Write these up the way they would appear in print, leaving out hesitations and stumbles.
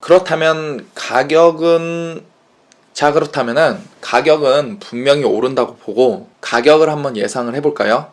그렇다면은 가격은 분명히 오른다고 보고 가격을 한번 예상을 해볼까요?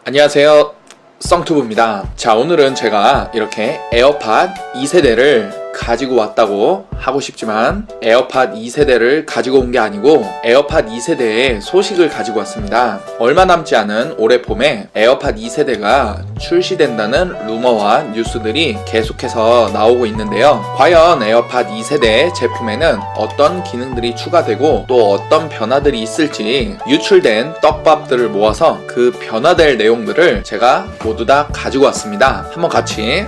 안녕하세요, 썽튜브입니다. 자, 오늘은 제가 이렇게 에어팟 2세대를 가지고 왔다고 하고 싶지만 에어팟 2세대를 가지고 온 게 아니고 에어팟 2세대의 소식을 가지고 왔습니다. 얼마 남지 않은 올해 봄에 에어팟 2세대가 출시된다는 루머와 뉴스들이 계속해서 나오고 있는데요. 과연 에어팟 2세대 제품에는 어떤 기능들이 추가되고 또 어떤 변화들이 있을지 유출된 떡밥들을 모아서 그 변화될 내용들을 제가 모두 다 가지고 왔습니다. 한번 같이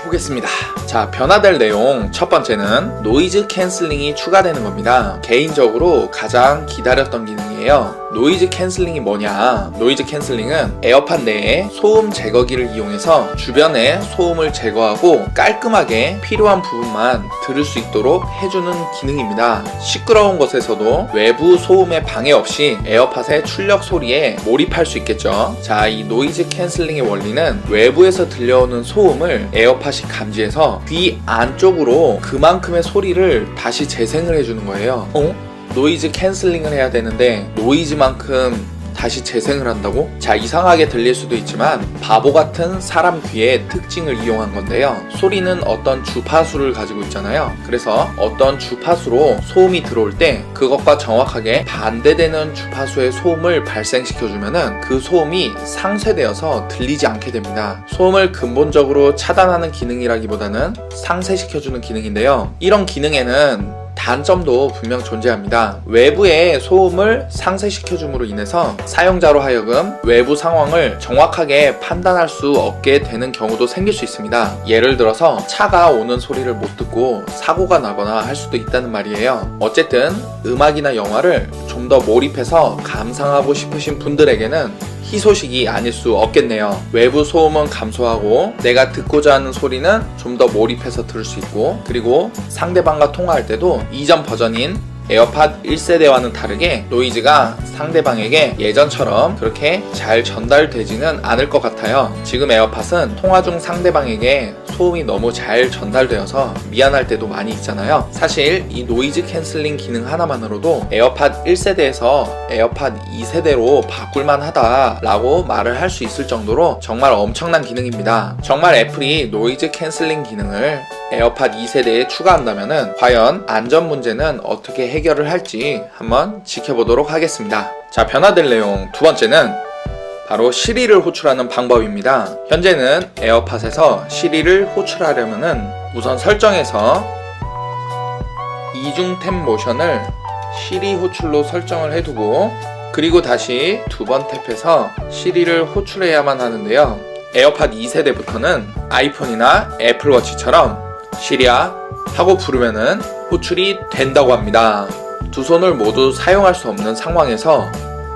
보겠습니다. 자, 변화될 내용 첫 번째는 노이즈 캔슬링이 추가되는 겁니다. 개인적으로 가장 기다렸던 기능이에요. 노이즈 캔슬링이 뭐냐? 노이즈 캔슬링은 에어팟 내에 소음 제거기를 이용해서 주변의 소음을 제거하고 깔끔하게 필요한 부분만 들을 수 있도록 해주는 기능입니다. 시끄러운 곳에서도 외부 소음에 방해 없이 에어팟의 출력 소리에 몰입할 수 있겠죠. 자, 이 노이즈 캔슬링의 원리는 외부에서 들려오는 소음을 에어팟이 감지해서 귀 안쪽으로 그만큼의 소리를 다시 재생을 해주는 거예요. 노이즈 캔슬링을 해야 되는데 노이즈만큼 다시 재생을 한다고? 자, 이상하게 들릴 수도 있지만 바보 같은 사람 귀의 특징을 이용한 건데요. 소리는 어떤 주파수를 가지고 있잖아요. 그래서 어떤 주파수로 소음이 들어올 때 그것과 정확하게 반대되는 주파수의 소음을 발생시켜주면은 그 소음이 상쇄되어서 들리지 않게 됩니다. 소음을 근본적으로 차단하는 기능이라기보다는 상쇄시켜주는 기능인데요. 이런 기능에는 단점도 분명 존재합니다. 외부의 소음을 상쇄시켜줌으로 인해서 사용자로 하여금 외부 상황을 정확하게 판단할 수 없게 되는 경우도 생길 수 있습니다. 예를 들어서 차가 오는 소리를 못 듣고 사고가 나거나 할 수도 있다는 말이에요. 어쨌든 음악이나 영화를 좀 더 몰입해서 감상하고 싶으신 분들에게는 희소식이 아닐 수 없겠네요. 외부 소음은 감소하고 내가 듣고자 하는 소리는 좀 더 몰입해서 들을 수 있고, 그리고 상대방과 통화할 때도 이전 버전인 에어팟 1세대와는 다르게 노이즈가 상대방에게 예전처럼 그렇게 잘 전달되지는 않을 것 같아요. 지금 에어팟은 통화 중 상대방에게 소음이 너무 잘 전달되어서 미안할 때도 많이 있잖아요. 사실 이 노이즈 캔슬링 기능 하나만으로도 에어팟 1세대에서 에어팟 2세대로 바꿀만 하다라고 말을 할 수 있을 정도로 정말 엄청난 기능입니다. 정말 애플이 노이즈 캔슬링 기능을 에어팟 2세대에 추가한다면은 과연 안전 문제는 어떻게 해결을 할지 한번 지켜보도록 하겠습니다. 자, 변화될 내용 두 번째는 바로 시리를 호출하는 방법입니다. 현재는 에어팟에서 시리를 호출하려면은 우선 설정에서 이중 탭 모션을 시리 호출로 설정을 해두고, 그리고 다시 두 번 탭해서 시리를 호출해야만 하는데요. 에어팟 2세대부터는 아이폰이나 애플워치처럼 시리야 하고 부르면은 호출이 된다고 합니다. 두 손을 모두 사용할 수 없는 상황에서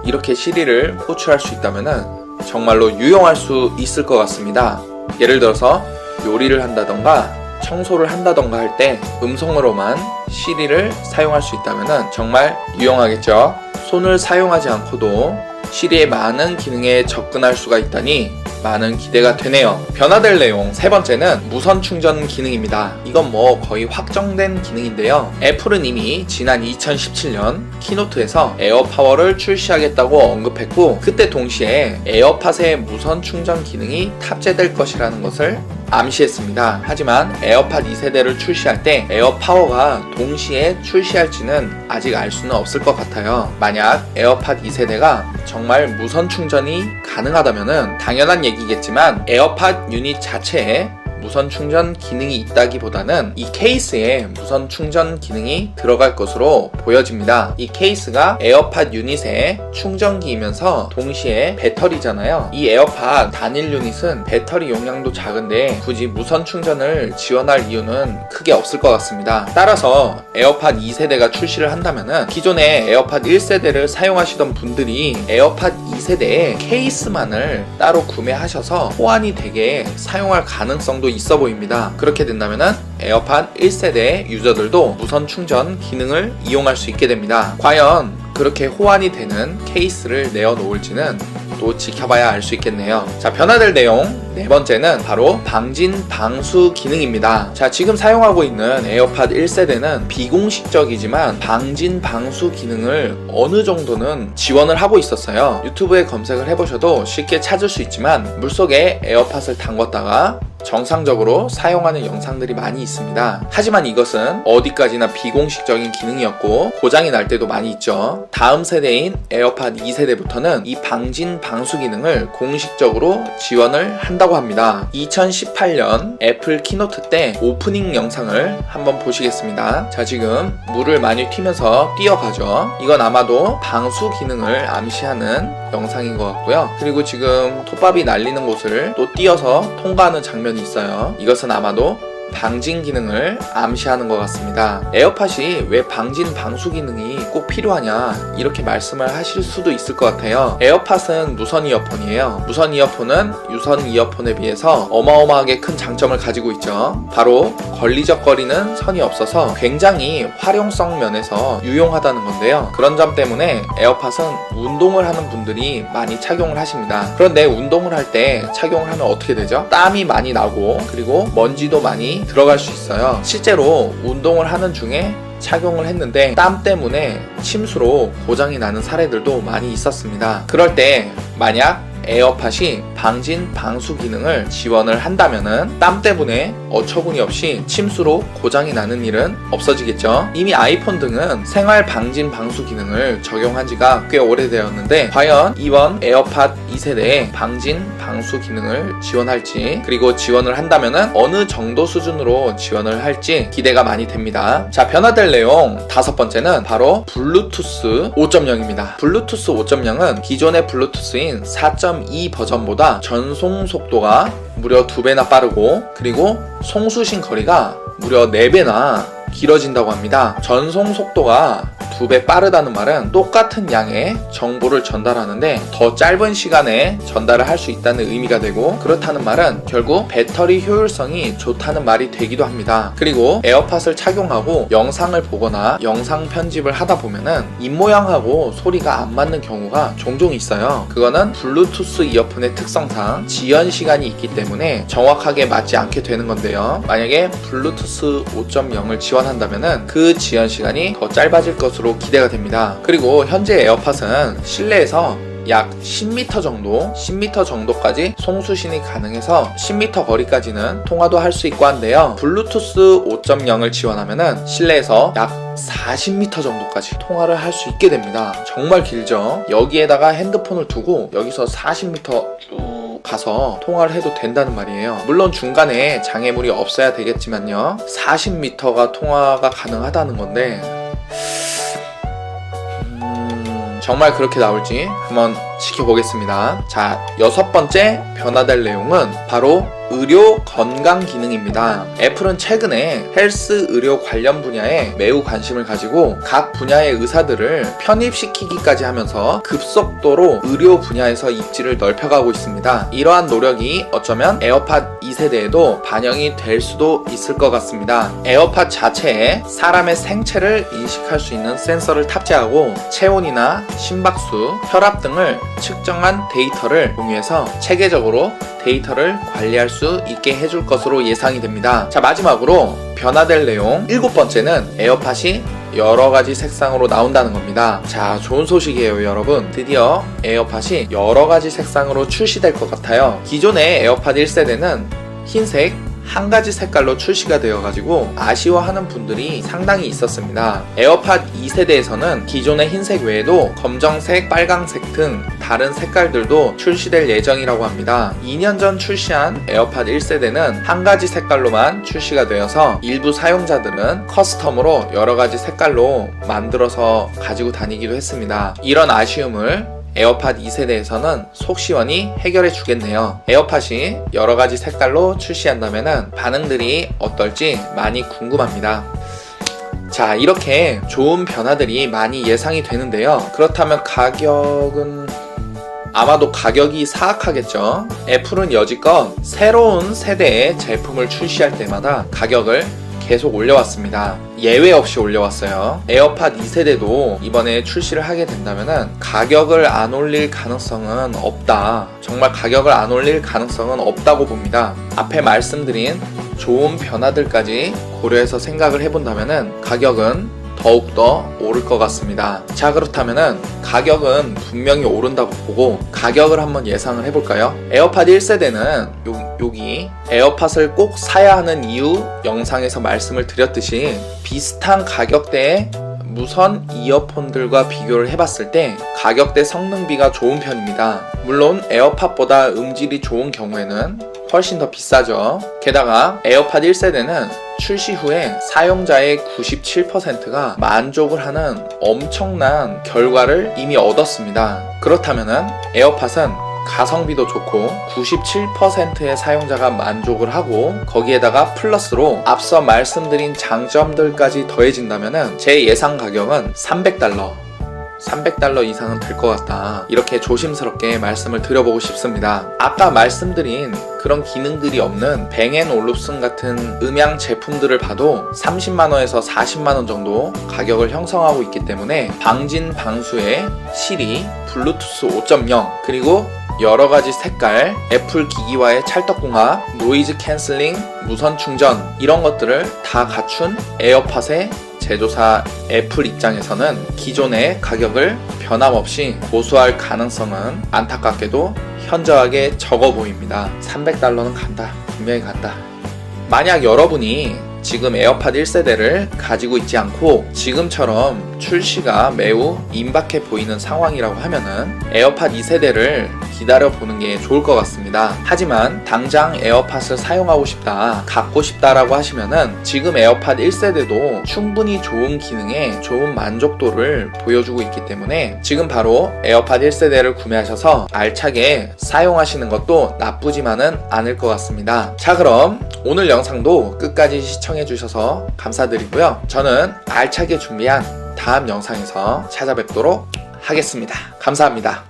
이렇게 시리를 호출할 수 있다면은 정말로 유용할 수 있을 것 같습니다. 예를 들어서 요리를 한다던가 청소를 한다던가 할 때 음성으로만 시리를 사용할 수 있다면은 정말 유용하겠죠. 손을 사용하지 않고도 시리의 많은 기능에 접근할 수가 있다니 많은 기대가 되네요. 변화될 내용 세 번째는 무선 충전 기능입니다. 이건 뭐 거의 확정된 기능인데요. 애플은 이미 지난 2017년 키노트에서 에어파워를 출시하겠다고 언급했고, 그때 동시에 에어팟의 무선 충전 기능이 탑재될 것이라는 것을 암시했습니다. 하지만 에어팟 2세대를 출시할 때 에어파워가 동시에 출시할지는 아직 알 수는 없을 것 같아요. 만약 에어팟 2세대가 정말 무선 충전이 가능하다면은 당연한 얘기겠지만 에어팟 유닛 자체에 무선 충전 기능이 있다기보다는 이 케이스에 무선 충전 기능이 들어갈 것으로 보여집니다. 이 케이스가 에어팟 유닛의 충전기이면서 동시에 배터리잖아요. 이 에어팟 단일 유닛은 배터리 용량도 작은데 굳이 무선 충전을 지원할 이유는 크게 없을 것 같습니다. 따라서 에어팟 2세대가 출시를 한다면은 기존의 에어팟 1세대를 사용하시던 분들이 에어팟 2세대의 케이스만을 따로 구매하셔서 호환이 되게 사용할 가능성도 있어 보입니다. 그렇게 된다면은 에어팟 1세대 유저들도 무선 충전 기능을 이용할 수 있게 됩니다. 과연 그렇게 호환이 되는 케이스를 내어놓을지는 또 지켜봐야 알 수 있겠네요. 자, 변화될 내용 네 번째는 바로 방진 방수 기능입니다. 자, 지금 사용하고 있는 에어팟 1세대는 비공식적이지만 방진 방수 기능을 어느 정도는 지원을 하고 있었어요. 유튜브에 검색을 해보셔도 쉽게 찾을 수 있지만 물속에 에어팟을 담궜다가 정상적으로 사용하는 영상들이 많이 있습니다. 하지만 이것은 어디까지나 비공식적인 기능이었고 고장이 날 때도 많이 있죠. 다음 세대인 에어팟 2세대부터는 이 방진 방수 기능을 공식적으로 지원을 한다고 합니다. 2018년 애플 키노트 때 오프닝 영상을 한번 보시겠습니다. 자, 지금 물을 많이 튀면서 뛰어가죠. 이건 아마도 방수 기능을 암시하는 영상인 것 같고요. 그리고 지금 톱밥이 날리는 곳을 또 뛰어서 통과하는 장면이 있어요. 이것은 아마도 방진 기능을 암시하는 것 같습니다. 에어팟이 왜 방진 방수 기능이 꼭 필요하냐 이렇게 말씀을 하실 수도 있을 것 같아요. 에어팟은 무선 이어폰이에요. 무선 이어폰은 유선 이어폰에 비해서 어마어마하게 큰 장점을 가지고 있죠. 바로 걸리적거리는 선이 없어서 굉장히 활용성 면에서 유용하다는 건데요. 그런 점 때문에 에어팟은 운동을 하는 분들이 많이 착용을 하십니다. 그런데 운동을 할 때 착용을 하면 어떻게 되죠? 땀이 많이 나고 그리고 먼지도 많이 들어갈 수 있어요. 실제로 운동을 하는 중에 착용을 했는데 땀 때문에 침수로 고장이 나는 사례들도 많이 있었습니다. 그럴 때 만약 에어팟이 방진 방수 기능을 지원을 한다면은 땀 때문에 어처구니 없이 침수로 고장이 나는 일은 없어지겠죠. 이미 아이폰 등은 생활 방진 방수 기능을 적용한 지가 꽤 오래되었는데 과연 이번 에어팟 2세대에 방진 방수 기능을 지원할지 그리고 지원을 한다면은 어느 정도 수준으로 지원을 할지 기대가 많이 됩니다. 자, 변화될 내용 다섯 번째는 바로 블루투스 5.0입니다. 블루투스 5.0은 기존의 블루투스인 4.2 버전보다 전송 속도가 무려 2배나 빠르고 그리고 송수신 거리가 무려 4배나 길어진다고 합니다. 전송 속도가 2배 빠르다는 말은 똑같은 양의 정보를 전달하는데 더 짧은 시간에 전달을 할 수 있다는 의미가 되고 그렇다는 말은 결국 배터리 효율성이 좋다는 말이 되기도 합니다. 그리고 에어팟을 착용하고 영상을 보거나 영상 편집을 하다 보면은 입모양하고 소리가 안 맞는 경우가 종종 있어요. 그거는 블루투스 이어폰의 특성상 지연 시간이 있기 때문에 정확하게 맞지 않게 되는 건데요. 만약에 블루투스 5.0을 지원한다면은 그 지연 시간이 더 짧아질 것으로 기대가 됩니다. 그리고 현재 에어팟은 실내에서 약 10m 정도까지 송수신이 가능해서 10m 거리까지는 통화도 할 수 있고 한데요. 블루투스 5.0을 지원하면은 실내에서 약 40m 정도까지 통화를 할 수 있게 됩니다. 정말 길죠. 여기에다가 핸드폰을 두고 여기서 40m 쭉 가서 통화를 해도 된다는 말이에요. 물론 중간에 장애물이 없어야 되겠지만요. 40m가 통화가 가능하다는 건데 정말 그렇게 나올지 한번 지켜보겠습니다. 자, 여섯 번째 변화될 내용은 바로 의료 건강 기능입니다. 애플은 최근에 헬스 의료 관련 분야에 매우 관심을 가지고 각 분야의 의사들을 편입시키기까지 하면서 급속도로 의료 분야에서 입지를 넓혀가고 있습니다. 이러한 노력이 어쩌면 에어팟 2세대에도 반영이 될 수도 있을 것 같습니다. 에어팟 자체에 사람의 생체를 인식할 수 있는 센서를 탑재하고 체온이나 심박수, 혈압 등을 측정한 데이터를 공유해서 체계적으로 데이터를 관리할 수 있게 해줄 것으로 예상이 됩니다. 자, 마지막으로 변화될 내용 일곱 번째는 에어팟이 여러가지 색상으로 나온다는 겁니다. 자, 좋은 소식이에요, 여러분. 드디어 에어팟이 여러가지 색상으로 출시될 것 같아요. 기존의 에어팟 1세대는 흰색, 한 가지 색깔로 출시가 되어가지고 아쉬워하는 분들이 상당히 있었습니다. 에어팟 2세대에서는 기존의 흰색 외에도 검정색, 빨강색 등 다른 색깔들도 출시될 예정이라고 합니다. 2년 전 출시한 에어팟 1세대는 한 가지 색깔로만 출시가 되어서 일부 사용자들은 커스텀으로 여러 가지 색깔로 만들어서 가지고 다니기도 했습니다. 이런 아쉬움을 에어팟 2세대에서는 속 시원히 해결해 주겠네요. 에어팟이 여러가지 색깔로 출시한다면 반응들이 어떨지 많이 궁금합니다. 자, 이렇게 좋은 변화들이 많이 예상이 되는데요. 그렇다면 가격은 아마도 가격이 사악하겠죠. 애플은 여지껏 새로운 세대의 제품을 출시할 때마다 가격을 계속 올려왔습니다. 예외 없이 올려왔어요. 에어팟 2세대도 이번에 출시를 하게 된다면은 가격을 안 올릴 가능성은 없다. 정말 가격을 안 올릴 가능성은 없다고 봅니다. 앞에 말씀드린 좋은 변화들까지 고려해서 생각을 해본다면은 가격은 더욱더 오를 것 같습니다. 자, 그렇다면은 가격은 분명히 오른다고 보고 가격을 한번 예상을 해볼까요? 에어팟 1세대는 여기 에어팟을 꼭 사야 하는 이유 영상에서 말씀을 드렸듯이 비슷한 가격대의 무선 이어폰들과 비교를 해봤을 때 가격대 성능비가 좋은 편입니다. 물론 에어팟보다 음질이 좋은 경우에는 훨씬 더 비싸죠. 게다가 에어팟 1세대는 출시 후에 사용자의 97%가 만족을 하는 엄청난 결과를 이미 얻었습니다. 그렇다면은 에어팟은 가성비도 좋고 97%의 사용자가 만족을 하고 거기에다가 플러스로 앞서 말씀드린 장점들까지 더해진다면은 제 예상 가격은 $300 이상은 될 것 같다. 이렇게 조심스럽게 말씀을 드려보고 싶습니다. 아까 말씀드린 그런 기능들이 없는 뱅앤올룹슨 같은 음향 제품들을 봐도 30만원에서 40만원 정도 가격을 형성하고 있기 때문에 방진 방수의 시리, 블루투스 5.0 그리고 여러가지 색깔, 애플 기기와의 찰떡궁합, 노이즈 캔슬링, 무선 충전 이런 것들을 다 갖춘 에어팟의 제조사 애플 입장에서는 기존의 가격을 변함없이 고수할 가능성은 안타깝게도 현저하게 적어 보입니다. $300는 간다. 분명히 간다. 만약 여러분이 지금 에어팟 1세대를 가지고 있지 않고 지금처럼 출시가 매우 임박해 보이는 상황이라고 하면은 에어팟 2세대를 기다려보는 게 좋을 것 같습니다. 하지만 당장 에어팟을 사용하고 싶다, 갖고 싶다라고 하시면은 지금 에어팟 1세대도 충분히 좋은 기능에 좋은 만족도를 보여주고 있기 때문에 지금 바로 에어팟 1세대를 구매하셔서 알차게 사용하시는 것도 나쁘지만은 않을 것 같습니다. 자, 그럼 오늘 영상도 끝까지 시청해주셔서 감사드리고요. 저는 알차게 준비한 다음 영상에서 찾아뵙도록 하겠습니다. 감사합니다.